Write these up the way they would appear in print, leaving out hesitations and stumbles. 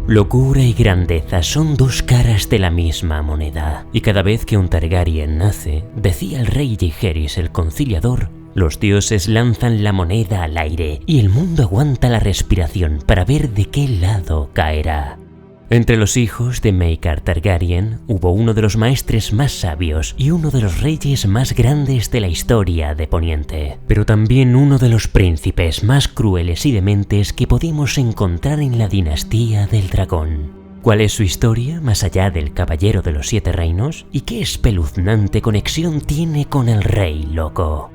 Locura y grandeza son dos caras de la misma moneda, y cada vez que un Targaryen nace, decía el rey Jaehaerys el Conciliador, los dioses lanzan la moneda al aire y el mundo aguanta la respiración para ver de qué lado caerá. Entre los hijos de Maekar Targaryen hubo uno de los maestres más sabios y uno de los reyes más grandes de la historia de Poniente, pero también uno de los príncipes más crueles y dementes que podemos encontrar en la dinastía del dragón. ¿Cuál es su historia más allá del Caballero de los Siete Reinos? ¿Y qué espeluznante conexión tiene con el Rey Loco?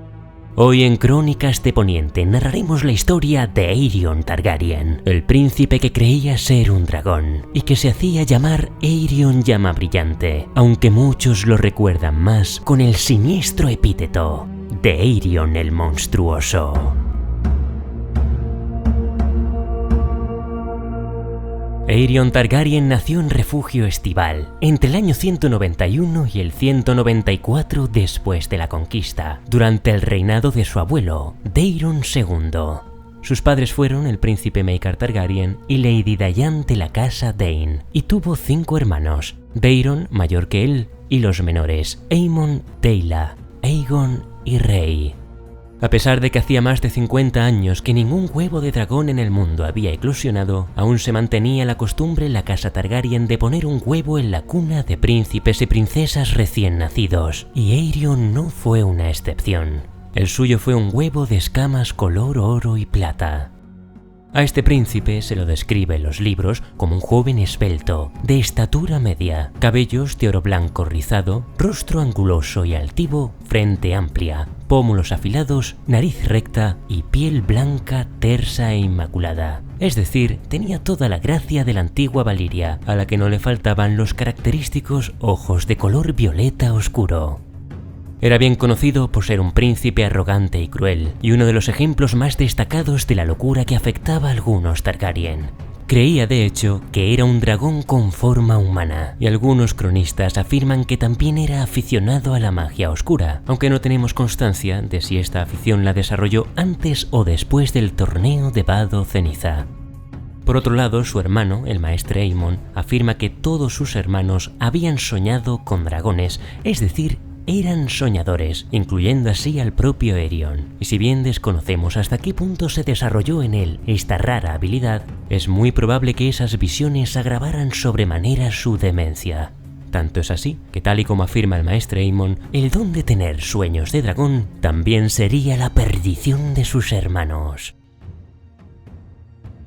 Hoy en Crónicas de Poniente narraremos la historia de Aerion Targaryen, el príncipe que creía ser un dragón y que se hacía llamar Aerion Llamabrillante, aunque muchos lo recuerdan más con el siniestro epíteto de Aerion el Monstruoso. Aerion Targaryen nació en Refugio Estival, entre el año 191 y el 194 después de la conquista, durante el reinado de su abuelo, Daeron II. Sus padres fueron el príncipe Maekar Targaryen y Lady Diane de la casa Dayne, y tuvo 5 hermanos, Daeron, mayor que él, y los menores, Aemon, Daela, Aegon y Rey. A pesar de que hacía más de 50 años que ningún huevo de dragón en el mundo había eclosionado, aún se mantenía la costumbre en la casa Targaryen de poner un huevo en la cuna de príncipes y princesas recién nacidos, y Aerion no fue una excepción. El suyo fue un huevo de escamas color oro y plata. A este príncipe se lo describe en los libros como un joven esbelto, de estatura media, cabellos de oro blanco rizado, rostro anguloso y altivo, frente amplia, pómulos afilados, nariz recta y piel blanca, tersa e inmaculada. Es decir, tenía toda la gracia de la antigua Valiria, a la que no le faltaban los característicos ojos de color violeta oscuro. Era bien conocido por ser un príncipe arrogante y cruel, y uno de los ejemplos más destacados de la locura que afectaba a algunos Targaryen. Creía, de hecho, que era un dragón con forma humana, y algunos cronistas afirman que también era aficionado a la magia oscura, aunque no tenemos constancia de si esta afición la desarrolló antes o después del torneo de Vado Ceniza. Por otro lado, su hermano, el maestre Aemon, afirma que todos sus hermanos habían soñado con dragones, es decir, eran soñadores, incluyendo así al propio Aerion. Y si bien desconocemos hasta qué punto se desarrolló en él esta rara habilidad, es muy probable que esas visiones agravaran sobremanera su demencia. Tanto es así que, tal y como afirma el maestre Aemon, el don de tener sueños de dragón también sería la perdición de sus hermanos.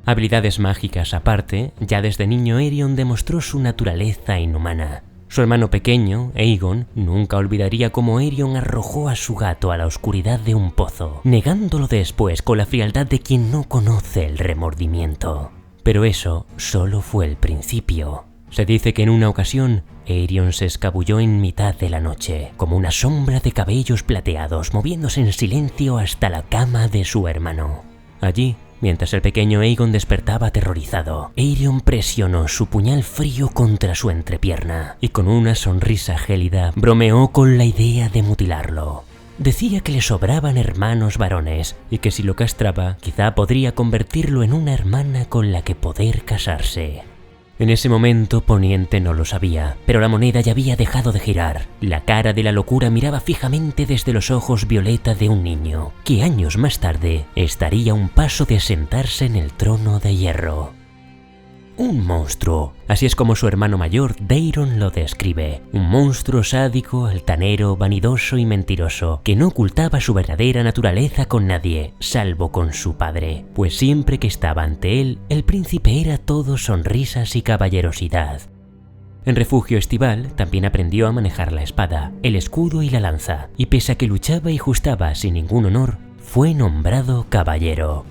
Habilidades mágicas aparte, ya desde niño Aerion demostró su naturaleza inhumana. Su hermano pequeño, Aegon, nunca olvidaría cómo Aerion arrojó a su gato a la oscuridad de un pozo, negándolo después con la frialdad de quien no conoce el remordimiento. Pero eso solo fue el principio. Se dice que en una ocasión, Aerion se escabulló en mitad de la noche, como una sombra de cabellos plateados, moviéndose en silencio hasta la cama de su hermano. Allí, mientras el pequeño Aegon despertaba aterrorizado, Aerion presionó su puñal frío contra su entrepierna y con una sonrisa gélida bromeó con la idea de mutilarlo. Decía que le sobraban hermanos varones y que si lo castraba, quizá podría convertirlo en una hermana con la que poder casarse. En ese momento Poniente no lo sabía, pero la moneda ya había dejado de girar. La cara de la locura miraba fijamente desde los ojos violeta de un niño, que años más tarde estaría a un paso de sentarse en el trono de hierro. Un monstruo, así es como su hermano mayor Daeron lo describe. Un monstruo sádico, altanero, vanidoso y mentiroso, que no ocultaba su verdadera naturaleza con nadie, salvo con su padre, pues siempre que estaba ante él, el príncipe era todo sonrisas y caballerosidad. En Refugio Estival también aprendió a manejar la espada, el escudo y la lanza, y pese a que luchaba y justaba sin ningún honor, fue nombrado caballero.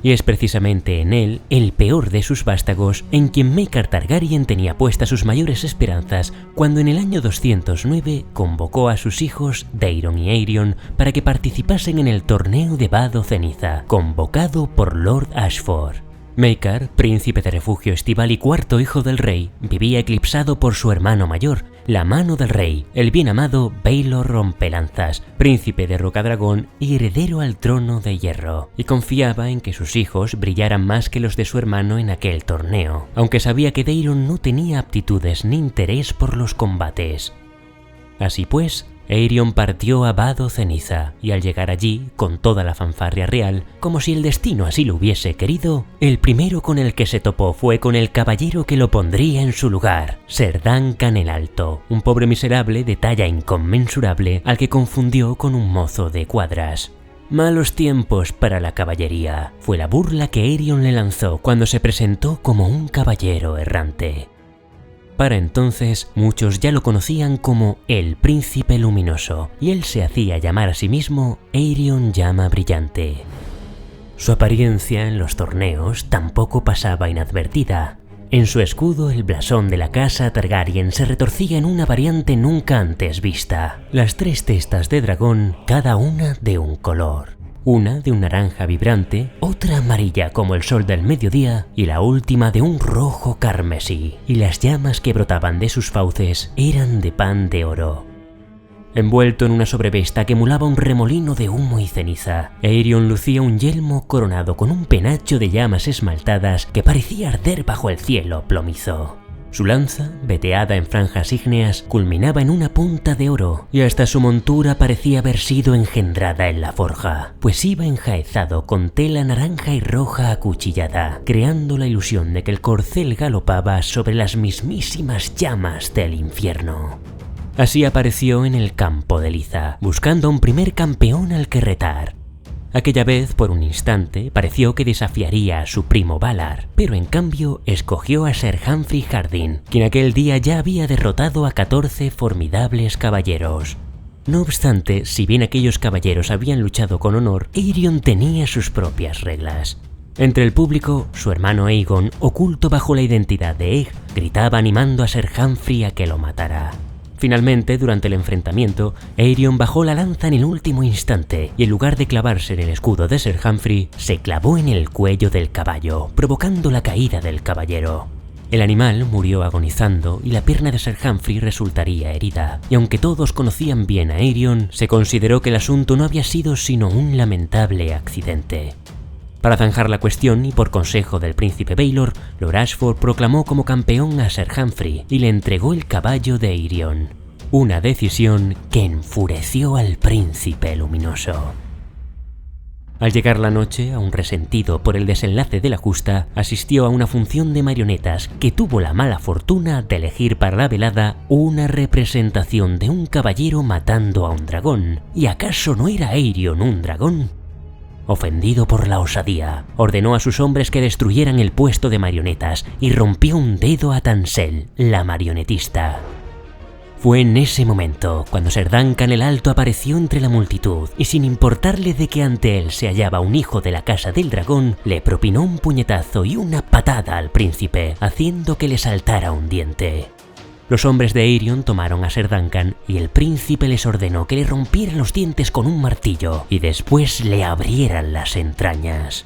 Y es precisamente en él, el peor de sus vástagos, en quien Maekar Targaryen tenía puestas sus mayores esperanzas cuando en el año 209 convocó a sus hijos Daeron y Aerion para que participasen en el torneo de Vado Ceniza, convocado por Lord Ashford. Maekar, príncipe de Refugio Estival y cuarto hijo del rey, vivía eclipsado por su hermano mayor, la mano del rey, el bien amado Baelor Rompelanzas, príncipe de Rocadragón y heredero al trono de hierro, y confiaba en que sus hijos brillaran más que los de su hermano en aquel torneo, aunque sabía que Daeron no tenía aptitudes ni interés por los combates. Así pues, Aerion partió a Vado Ceniza, y al llegar allí, con toda la fanfarria real, como si el destino así lo hubiese querido, el primero con el que se topó fue con el caballero que lo pondría en su lugar, Ser Duncan el Alto, un pobre miserable de talla inconmensurable al que confundió con un mozo de cuadras. Malos tiempos para la caballería, fue la burla que Aerion le lanzó cuando se presentó como un caballero errante. Para entonces, muchos ya lo conocían como el Príncipe Luminoso, y él se hacía llamar a sí mismo Aerion Llama Brillante. Su apariencia en los torneos tampoco pasaba inadvertida. En su escudo, el blasón de la casa Targaryen se retorcía en una variante nunca antes vista. Las 3 testas de dragón, cada una de un color. Una de un naranja vibrante, otra amarilla como el sol del mediodía y la última de un rojo carmesí, y las llamas que brotaban de sus fauces eran de pan de oro. Envuelto en una sobrevesta que emulaba un remolino de humo y ceniza, Aerion lucía un yelmo coronado con un penacho de llamas esmaltadas que parecía arder bajo el cielo plomizo. Su lanza, veteada en franjas ígneas, culminaba en una punta de oro, y hasta su montura parecía haber sido engendrada en la forja, pues iba enjaezado con tela naranja y roja acuchillada, creando la ilusión de que el corcel galopaba sobre las mismísimas llamas del infierno. Así apareció en el campo de liza, buscando a un primer campeón al que retar. Aquella vez, por un instante, pareció que desafiaría a su primo Valar, pero en cambio escogió a Ser Humphrey Hardin, quien aquel día ya había derrotado a 14 formidables caballeros. No obstante, si bien aquellos caballeros habían luchado con honor, Aerion tenía sus propias reglas. Entre el público, su hermano Aegon, oculto bajo la identidad de Egg, gritaba animando a Ser Humphrey a que lo matara. Finalmente, durante el enfrentamiento, Aerion bajó la lanza en el último instante y en lugar de clavarse en el escudo de Ser Humphrey, se clavó en el cuello del caballo, provocando la caída del caballero. El animal murió agonizando y la pierna de Ser Humphrey resultaría herida, y aunque todos conocían bien a Aerion, se consideró que el asunto no había sido sino un lamentable accidente. Para zanjar la cuestión y por consejo del príncipe Baelor, Lord Ashford proclamó como campeón a Ser Humphrey y le entregó el caballo de Aerion. Una decisión que enfureció al príncipe luminoso. Al llegar la noche, aún resentido por el desenlace de la justa, asistió a una función de marionetas que tuvo la mala fortuna de elegir para la velada una representación de un caballero matando a un dragón. ¿Y acaso no era Aerion un dragón? Ofendido por la osadía, ordenó a sus hombres que destruyeran el puesto de marionetas y rompió un dedo a Tansel, la marionetista. Fue en ese momento cuando Ser Duncan el Alto apareció entre la multitud y sin importarle de que ante él se hallaba un hijo de la casa del dragón, le propinó un puñetazo y una patada al príncipe, haciendo que le saltara un diente. Los hombres de Aerion tomaron a Ser Duncan y el príncipe les ordenó que le rompieran los dientes con un martillo y después le abrieran las entrañas.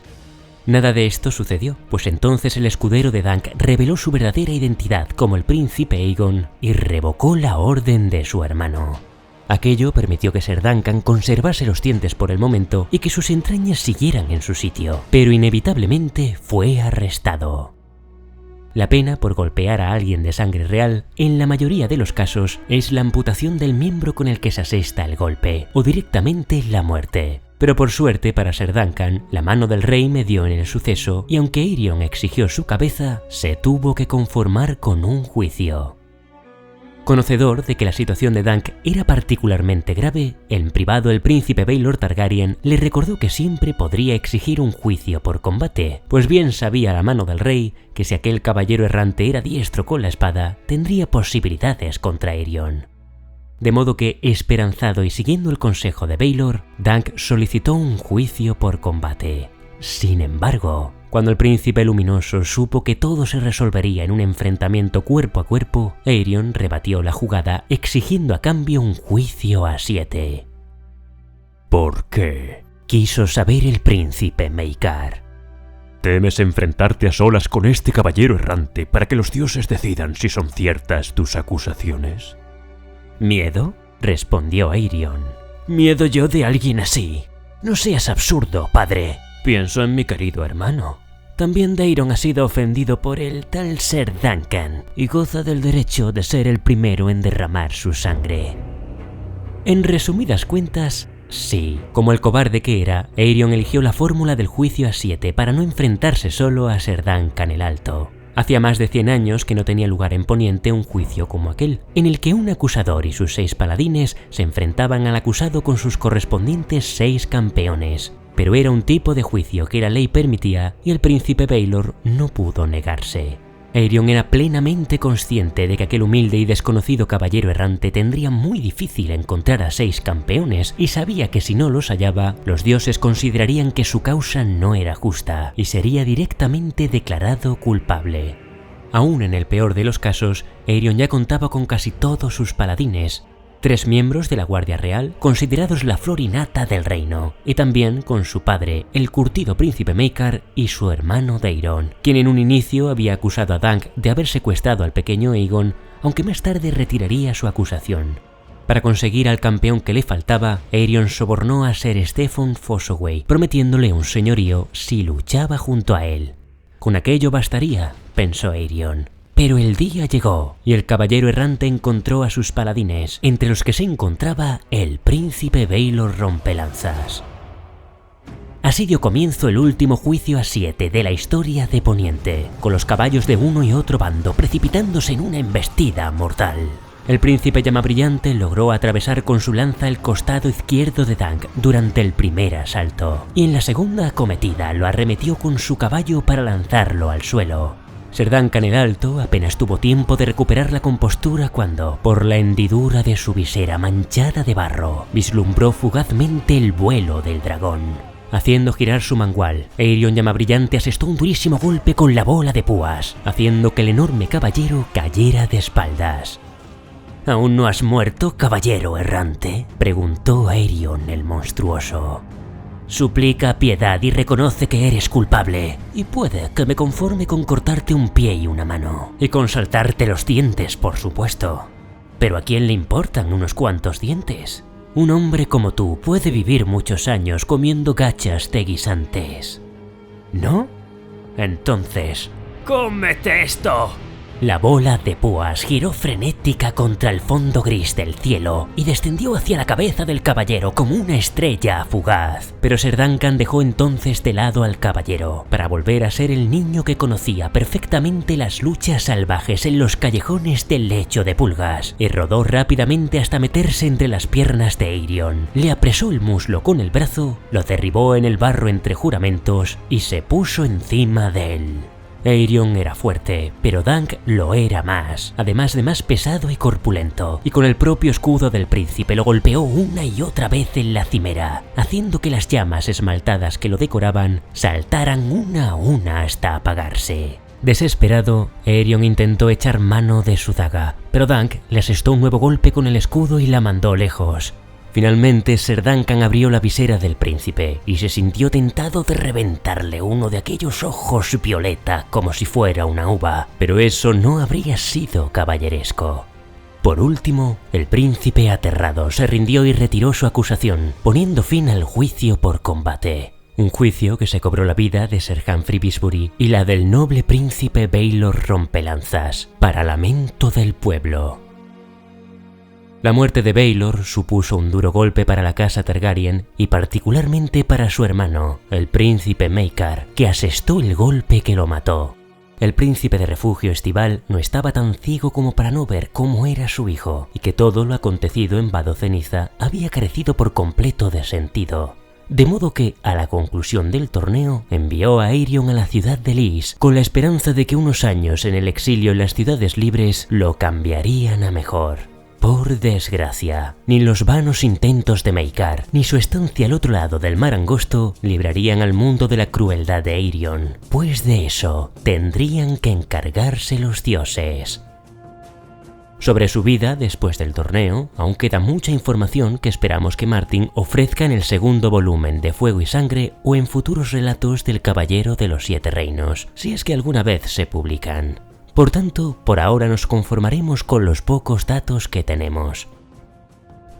Nada de esto sucedió, pues entonces el escudero de Dunk reveló su verdadera identidad como el príncipe Aegon y revocó la orden de su hermano. Aquello permitió que Ser Duncan conservase los dientes por el momento y que sus entrañas siguieran en su sitio, pero inevitablemente fue arrestado. La pena por golpear a alguien de sangre real, en la mayoría de los casos, es la amputación del miembro con el que se asesta el golpe, o directamente la muerte. Pero por suerte para Ser Duncan, la mano del rey medió en el suceso, y aunque Aerion exigió su cabeza, se tuvo que conformar con un juicio. Conocedor de que la situación de Dunk era particularmente grave, en privado el príncipe Baelor Targaryen le recordó que siempre podría exigir un juicio por combate, pues bien sabía la mano del rey que si aquel caballero errante era diestro con la espada, tendría posibilidades contra Aerion. De modo que, esperanzado y siguiendo el consejo de Baelor, Dunk solicitó un juicio por combate. Sin embargo, cuando el príncipe luminoso supo que todo se resolvería en un enfrentamiento cuerpo a cuerpo, Aerion rebatió la jugada exigiendo a cambio un juicio a 7. ¿Por qué? Quiso saber el príncipe Maekar. ¿Temes enfrentarte a solas con este caballero errante para que los dioses decidan si son ciertas tus acusaciones? ¿Miedo?, respondió Aerion. ¿Miedo yo de alguien así? No seas absurdo, padre. Pienso en mi querido hermano. También Daeron ha sido ofendido por el tal Ser Duncan y goza del derecho de ser el primero en derramar su sangre. En resumidas cuentas, sí, como el cobarde que era, Aerion eligió la fórmula del juicio a 7 para no enfrentarse solo a Ser Duncan el Alto. Hacía más de 100 años que no tenía lugar en Poniente un juicio como aquel, en el que un acusador y sus 6 paladines se enfrentaban al acusado con sus correspondientes 6 campeones. Pero era un tipo de juicio que la ley permitía y el príncipe Baelor no pudo negarse. Aerion era plenamente consciente de que aquel humilde y desconocido caballero errante tendría muy difícil encontrar a 6 campeones y sabía que si no los hallaba, los dioses considerarían que su causa no era justa y sería directamente declarado culpable. Aún en el peor de los casos, Aerion ya contaba con casi todos sus paladines, 3 miembros de la Guardia Real, considerados la flor y nata del reino, y también con su padre, el curtido príncipe Maekar, y su hermano Daeron, quien en un inicio había acusado a Dunk de haber secuestrado al pequeño Aegon, aunque más tarde retiraría su acusación. Para conseguir al campeón que le faltaba, Aerion sobornó a Ser Stefan Fossoway, prometiéndole un señorío si luchaba junto a él. Con aquello bastaría, pensó Aerion. Pero el día llegó, y el caballero errante encontró a sus paladines, entre los que se encontraba el príncipe Baelor Rompelanzas. Así dio comienzo el último juicio a 7 de la historia de Poniente, con los caballos de uno y otro bando precipitándose en una embestida mortal. El príncipe Llamabrillante logró atravesar con su lanza el costado izquierdo de Dunk durante el primer asalto, y en la segunda acometida lo arremetió con su caballo para lanzarlo al suelo. Ser Duncan el Alto apenas tuvo tiempo de recuperar la compostura cuando, por la hendidura de su visera manchada de barro, vislumbró fugazmente el vuelo del dragón. Haciendo girar su mangual, Aerion Llamabrillante asestó un durísimo golpe con la bola de púas, haciendo que el enorme caballero cayera de espaldas. ¿Aún no has muerto, caballero errante?, preguntó Aerion el monstruoso. Suplica piedad y reconoce que eres culpable, y puede que me conforme con cortarte un pie y una mano, y con saltarte los dientes, por supuesto. Pero ¿a quién le importan unos cuantos dientes? Un hombre como tú puede vivir muchos años comiendo gachas de guisantes. ¿No? Entonces, ¡cómete esto! La bola de púas giró frenética contra el fondo gris del cielo y descendió hacia la cabeza del caballero como una estrella fugaz. Pero Ser Duncan dejó entonces de lado al caballero para volver a ser el niño que conocía perfectamente las luchas salvajes en los callejones del lecho de pulgas, y rodó rápidamente hasta meterse entre las piernas de Aerion. Le apresó el muslo con el brazo, lo derribó en el barro entre juramentos y se puso encima de él. Aerion era fuerte, pero Dunk lo era más, además de más pesado y corpulento, y con el propio escudo del príncipe lo golpeó una y otra vez en la cimera, haciendo que las llamas esmaltadas que lo decoraban saltaran una a una hasta apagarse. Desesperado, Aerion intentó echar mano de su daga, pero Dunk le asestó un nuevo golpe con el escudo y la mandó lejos. Finalmente, Ser Duncan abrió la visera del príncipe y se sintió tentado de reventarle uno de aquellos ojos violeta como si fuera una uva, pero eso no habría sido caballeresco. Por último, el príncipe aterrado se rindió y retiró su acusación, poniendo fin al juicio por combate. Un juicio que se cobró la vida de Ser Humphrey Bisbury y la del noble príncipe Baelor Rompelanzas, para lamento del pueblo. La muerte de Baelor supuso un duro golpe para la casa Targaryen y particularmente para su hermano, el príncipe Maekar, que asestó el golpe que lo mató. El príncipe de refugio estival no estaba tan ciego como para no ver cómo era su hijo, y que todo lo acontecido en Vado Ceniza había carecido por completo de sentido. De modo que, a la conclusión del torneo, envió a Aerion a la ciudad de Lys, con la esperanza de que unos años en el exilio en las ciudades libres lo cambiarían a mejor. Por desgracia, ni los vanos intentos de Maekar, ni su estancia al otro lado del mar angosto librarían al mundo de la crueldad de Aerion, pues de eso tendrían que encargarse los dioses. Sobre su vida después del torneo, aún queda mucha información que esperamos que Martin ofrezca en el segundo volumen de Fuego y Sangre o en futuros relatos del Caballero de los Siete Reinos, si es que alguna vez se publican. Por tanto, por ahora nos conformaremos con los pocos datos que tenemos.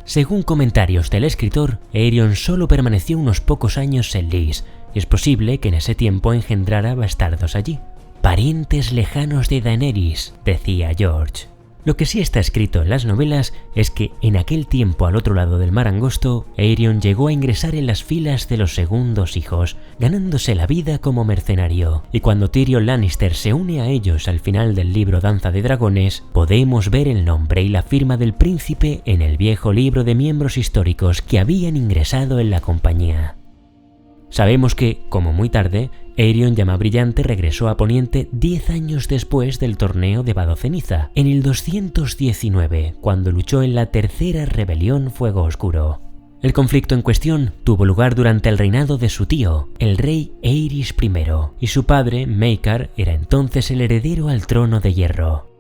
Según comentarios del escritor, Aerion solo permaneció unos pocos años en Lys, y es posible que en ese tiempo engendrara bastardos allí. Parientes lejanos de Daenerys, decía George. Lo que sí está escrito en las novelas es que en aquel tiempo al otro lado del mar angosto, Aerion llegó a ingresar en las filas de los segundos hijos, ganándose la vida como mercenario. Y cuando Tyrion Lannister se une a ellos al final del libro Danza de Dragones, podemos ver el nombre y la firma del príncipe en el viejo libro de miembros históricos que habían ingresado en la compañía. Sabemos que, como muy tarde, Aerion Llamabrillante regresó a Poniente 10 años después del torneo de Vado Ceniza, en el 219, cuando luchó en la tercera rebelión Fuego Oscuro. El conflicto en cuestión tuvo lugar durante el reinado de su tío, el rey Aerys I, y su padre, Maekar, era entonces el heredero al trono de hierro.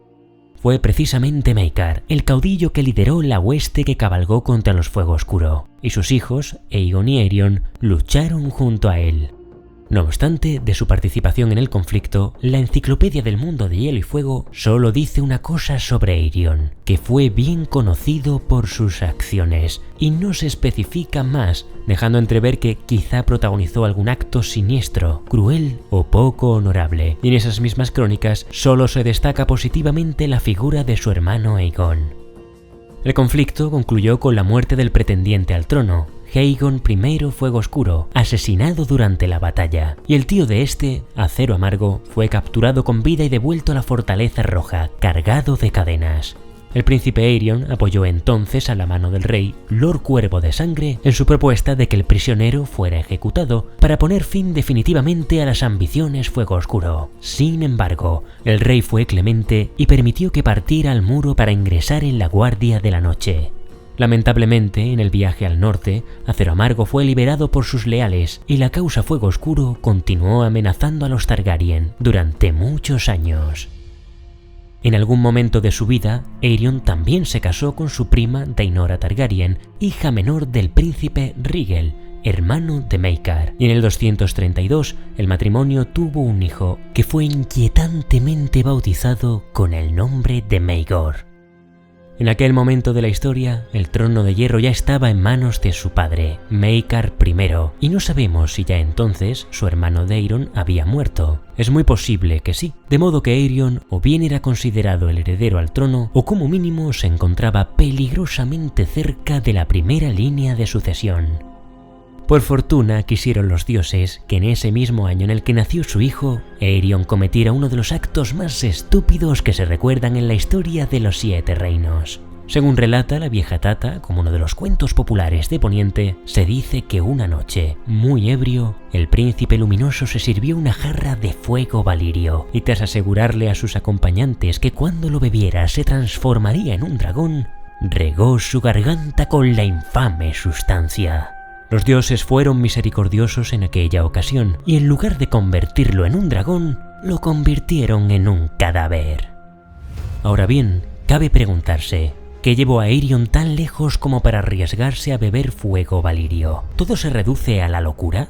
Fue precisamente Maekar, el caudillo que lideró la hueste que cabalgó contra los Fuego Oscuro, y sus hijos, Aegon y Aerion, lucharon junto a él. No obstante, de su participación en el conflicto, la Enciclopedia del Mundo de Hielo y Fuego solo dice una cosa sobre Aerion, que fue bien conocido por sus acciones, y no se especifica más, dejando entrever que quizá protagonizó algún acto siniestro, cruel o poco honorable, y en esas mismas crónicas solo se destaca positivamente la figura de su hermano Aegon. El conflicto concluyó con la muerte del pretendiente al trono, Aegon I Fuego Oscuro, asesinado durante la batalla, y el tío de este, Acero Amargo, fue capturado con vida y devuelto a la Fortaleza Roja, cargado de cadenas. El príncipe Aerion apoyó entonces a la mano del rey, Lord Cuervo de Sangre, en su propuesta de que el prisionero fuera ejecutado para poner fin definitivamente a las ambiciones Fuego Oscuro. Sin embargo, el rey fue clemente y permitió que partiera al muro para ingresar en la Guardia de la Noche. Lamentablemente, en el viaje al norte, Acero Amargo fue liberado por sus leales y la causa Fuego Oscuro continuó amenazando a los Targaryen durante muchos años. En algún momento de su vida, Aerion también se casó con su prima Daenora Targaryen, hija menor del príncipe Rhaegal, hermano de Maekar, y en el 232 el matrimonio tuvo un hijo que fue inquietantemente bautizado con el nombre de Maegor. En aquel momento de la historia, el trono de hierro ya estaba en manos de su padre, Maekar I, y no sabemos si ya entonces su hermano Daeron había muerto. Es muy posible que sí, de modo que Aerion o bien era considerado el heredero al trono, o como mínimo se encontraba peligrosamente cerca de la primera línea de sucesión. Por fortuna quisieron los dioses que en ese mismo año en el que nació su hijo, Aerion cometiera uno de los actos más estúpidos que se recuerdan en la historia de los 7 reinos. Según relata la vieja Tata, como uno de los cuentos populares de Poniente, se dice que una noche, muy ebrio, el príncipe luminoso se sirvió una jarra de fuego valirio, y tras asegurarle a sus acompañantes que cuando lo bebiera se transformaría en un dragón, regó su garganta con la infame sustancia. Los dioses fueron misericordiosos en aquella ocasión, y en lugar de convertirlo en un dragón, lo convirtieron en un cadáver. Ahora bien, cabe preguntarse, ¿qué llevó a Aerion tan lejos como para arriesgarse a beber fuego valirio? ¿Todo se reduce a la locura?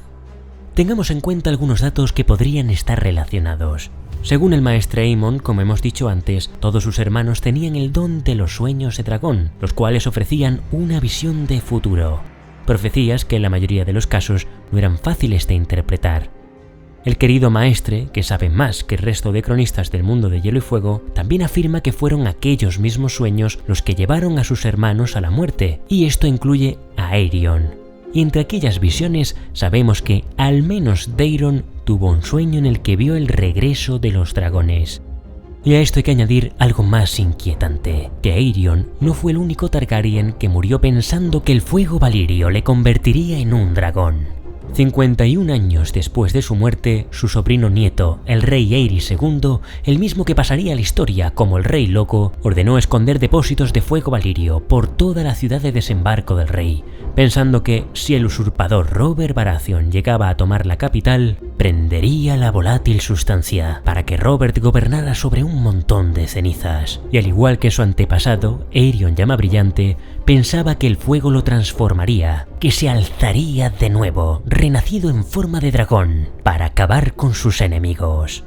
Tengamos en cuenta algunos datos que podrían estar relacionados. Según el maestre Aemon, como hemos dicho antes, todos sus hermanos tenían el don de los sueños de dragón, los cuales ofrecían una visión de futuro. Profecías que en la mayoría de los casos no eran fáciles de interpretar. El querido maestre, que sabe más que el resto de cronistas del mundo de Hielo y Fuego, también afirma que fueron aquellos mismos sueños los que llevaron a sus hermanos a la muerte, y esto incluye a Aerion. Y entre aquellas visiones sabemos que al menos Daeron tuvo un sueño en el que vio el regreso de los dragones. Y a esto hay que añadir algo más inquietante, que Aerion no fue el único Targaryen que murió pensando que el fuego valirio le convertiría en un dragón. 51 años después de su muerte, su sobrino nieto, el rey Aerys II, el mismo que pasaría a la historia como el Rey Loco, ordenó esconder depósitos de fuego valirio por toda la ciudad de desembarco del rey, pensando que si el usurpador Robert Baratheon llegaba a tomar la capital, prendería la volátil sustancia para que Robert gobernara sobre un montón de cenizas. Y al igual que su antepasado, Aerion Llamabrillante, pensaba que el fuego lo transformaría, que se alzaría de nuevo, renacido en forma de dragón, para acabar con sus enemigos.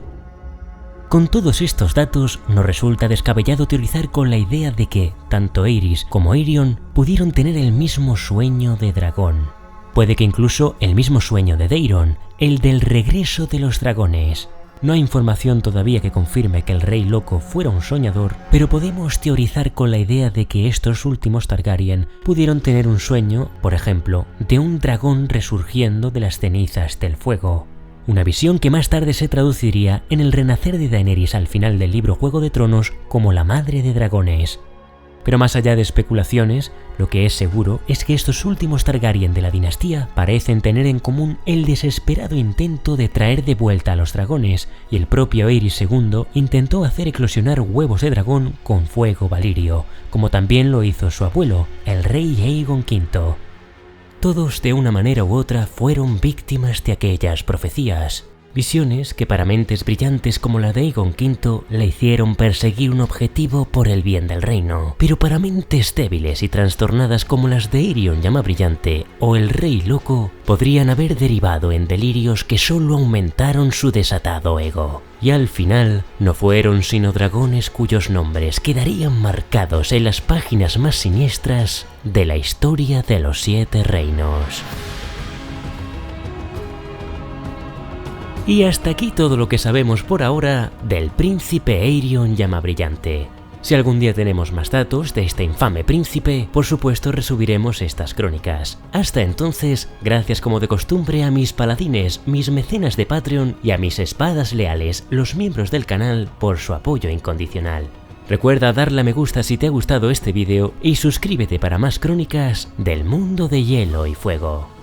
Con todos estos datos, nos resulta descabellado teorizar con la idea de que tanto Aerys como Aerion pudieron tener el mismo sueño de dragón. Puede que incluso el mismo sueño de Daeron, el del regreso de los dragones. No hay información todavía que confirme que el Rey Loco fuera un soñador, pero podemos teorizar con la idea de que estos últimos Targaryen pudieron tener un sueño, por ejemplo, de un dragón resurgiendo de las cenizas del fuego. Una visión que más tarde se traduciría en el renacer de Daenerys al final del libro Juego de Tronos como la madre de dragones. Pero más allá de especulaciones, lo que es seguro es que estos últimos Targaryen de la dinastía parecen tener en común el desesperado intento de traer de vuelta a los dragones, y el propio Aerys II intentó hacer eclosionar huevos de dragón con fuego valirio, como también lo hizo su abuelo, el rey Aegon V. Todos de una manera u otra fueron víctimas de aquellas profecías. Visiones que para mentes brillantes como la de Aegon V le hicieron perseguir un objetivo por el bien del reino, pero para mentes débiles y trastornadas como las de Aerion Llama Brillante o el Rey Loco podrían haber derivado en delirios que solo aumentaron su desatado ego. Y al final no fueron sino dragones cuyos nombres quedarían marcados en las páginas más siniestras de la historia de los 7 reinos. Y hasta aquí todo lo que sabemos por ahora del príncipe Aerion Llama Brillante. Si algún día tenemos más datos de este infame príncipe, por supuesto resubiremos estas crónicas. Hasta entonces, gracias como de costumbre a mis paladines, mis mecenas de Patreon y a mis espadas leales, los miembros del canal, por su apoyo incondicional. Recuerda darle a me gusta si te ha gustado este vídeo y suscríbete para más crónicas del mundo de Hielo y Fuego.